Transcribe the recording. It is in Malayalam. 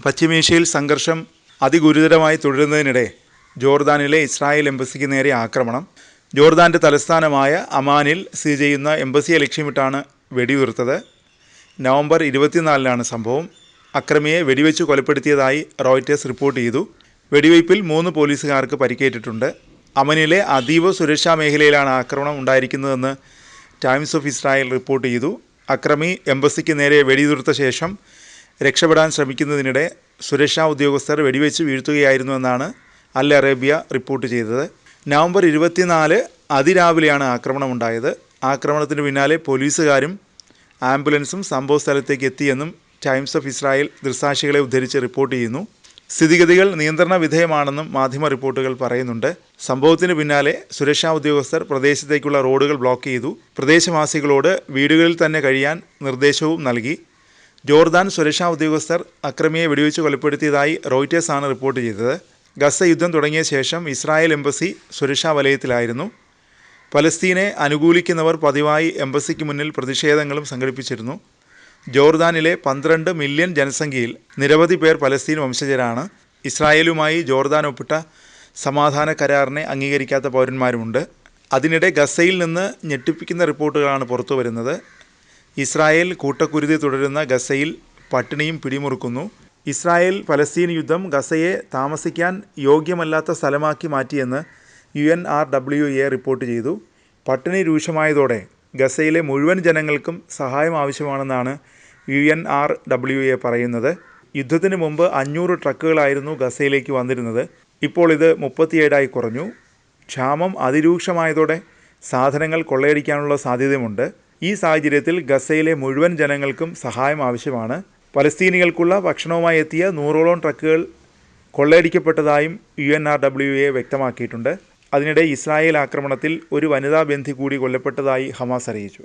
പശ്ചിമേഷ്യയിൽ സംഘർഷം അതിഗുരുതരമായി തുടരുന്നതിനിടെ ജോർദാനിലെ ഇസ്രായേൽ എംബസിക്ക് നേരെ ആക്രമണം. ജോർദാൻ്റെ തലസ്ഥാനമായ അമാനിൽ സ്ഥിതി ചെയ്യുന്ന എംബസിയെ ലക്ഷ്യമിട്ടാണ് വെടിയുതിർത്തത്. നവംബർ 24-നാണ് സംഭവം. അക്രമിയെ വെടിവെച്ച് കൊലപ്പെടുത്തിയതായി റോയിറ്റേഴ്സ് റിപ്പോർട്ട് ചെയ്തു. വെടിവയ്പിൽ 3 പോലീസുകാർക്ക് പരിക്കേറ്റിട്ടുണ്ട്. അമനിലെ അതീവ സുരക്ഷാ മേഖലയിലാണ് ആക്രമണം ഉണ്ടായിരിക്കുന്നതെന്ന് ടൈംസ് ഓഫ് ഇസ്രായേൽ റിപ്പോർട്ട് ചെയ്തു. അക്രമി എംബസിക്ക് നേരെ വെടിയുതിർത്ത ശേഷം രക്ഷപ്പെടാൻ ശ്രമിക്കുന്നതിനിടെ സുരക്ഷാ ഉദ്യോഗസ്ഥർ വെടിവെച്ച് വീഴ്ത്തുകയായിരുന്നുവെന്നാണ് അൽ അറേബ്യ റിപ്പോർട്ട് ചെയ്തത്. നവംബർ 24 അതിരാവിലെയാണ് ആക്രമണമുണ്ടായത്. ആക്രമണത്തിന് പിന്നാലെ പോലീസുകാരും ആംബുലൻസും സംഭവസ്ഥലത്തേക്ക് എത്തിയെന്നും ടൈംസ് ഓഫ് ഇസ്രായേൽ ദൃക്സാക്ഷികളെ ഉദ്ധരിച്ച് റിപ്പോർട്ട് ചെയ്യുന്നു. സ്ഥിതിഗതികൾ നിയന്ത്രണ വിധേയമാണെന്നും മാധ്യമ റിപ്പോർട്ടുകൾ പറയുന്നുണ്ട്. സംഭവത്തിന് പിന്നാലെ സുരക്ഷാ ഉദ്യോഗസ്ഥർ പ്രദേശത്തേക്കുള്ള റോഡുകൾ ബ്ലോക്ക് ചെയ്തു. പ്രദേശവാസികളോട് വീടുകളിൽ തന്നെ കഴിയാൻ നിർദ്ദേശവും നൽകി. ജോർദാൻ സുരക്ഷാ ഉദ്യോഗസ്ഥർ അക്രമിയെ വെടിവെച്ച് കൊലപ്പെടുത്തിയതായി റോയിറ്റേഴ്സാണ് റിപ്പോർട്ട് ചെയ്തത്. ഗസ യുദ്ധം തുടങ്ങിയ ശേഷം ഇസ്രായേൽ എംബസി സുരക്ഷാ വലയത്തിലായിരുന്നു. പലസ്തീനെ അനുകൂലിക്കുന്നവർ പതിവായി എംബസിക്ക് മുന്നിൽ പ്രതിഷേധങ്ങളും സംഘടിപ്പിച്ചിരുന്നു. ജോർദാനിലെ 12 മില്യൺ ജനസംഖ്യയിൽ നിരവധി പേർ പലസ്തീൻ വംശജരാണ്. ഇസ്രായേലുമായി ജോർദാൻ ഒപ്പിട്ട സമാധാന കരാറിനെ അംഗീകരിക്കാത്ത പൗരന്മാരുമുണ്ട്. അതിനിടെ ഗസയിൽ നിന്ന് ഞെട്ടിപ്പിക്കുന്ന റിപ്പോർട്ടുകളാണ് പുറത്തു വരുന്നത്. ഇസ്രായേൽ കൂട്ടക്കുരുതി തുടരുന്ന ഗസയിൽ പട്ടിണിയും പിടിമുറുക്കുന്നു. ഇസ്രായേൽ പലസ്തീൻ യുദ്ധം ഗസയെ താമസിക്കാൻ യോഗ്യമല്ലാത്ത സ്ഥലമാക്കി മാറ്റിയെന്ന് UNRWA റിപ്പോർട്ട് ചെയ്തു. പട്ടിണി രൂക്ഷമായതോടെ ഗസയിലെ മുഴുവൻ ജനങ്ങൾക്കും സഹായം ആവശ്യമാണെന്നാണ് UNRWA പറയുന്നത്. യുദ്ധത്തിന് മുമ്പ് 500 ട്രക്കുകളായിരുന്നു ഗസയിലേക്ക് വന്നിരുന്നത്. ഇപ്പോൾ ഇത് 37ആയി കുറഞ്ഞു. ക്ഷാമം അതിരൂക്ഷമായതോടെ സാധനങ്ങൾ കൊള്ളയടിക്കാനുള്ള സാധ്യതയുമുണ്ട്. ഈ സാഹചര്യത്തിൽ ഗസയിലെ മുഴുവൻ ജനങ്ങൾക്കും സഹായം ആവശ്യമാണ്. പലസ്തീനികൾക്കുള്ള ഭക്ഷണവുമായി എത്തിയ 100ഓളം ട്രക്കുകൾ കൊള്ളയടിക്കപ്പെട്ടതായും UNRWA വ്യക്തമാക്കിയിട്ടുണ്ട്. അതിനിടെ ഇസ്രായേൽ ആക്രമണത്തിൽ ഒരു വനിതാ ബന്ധി കൂടി കൊല്ലപ്പെട്ടതായി ഹമാസ് അറിയിച്ചു.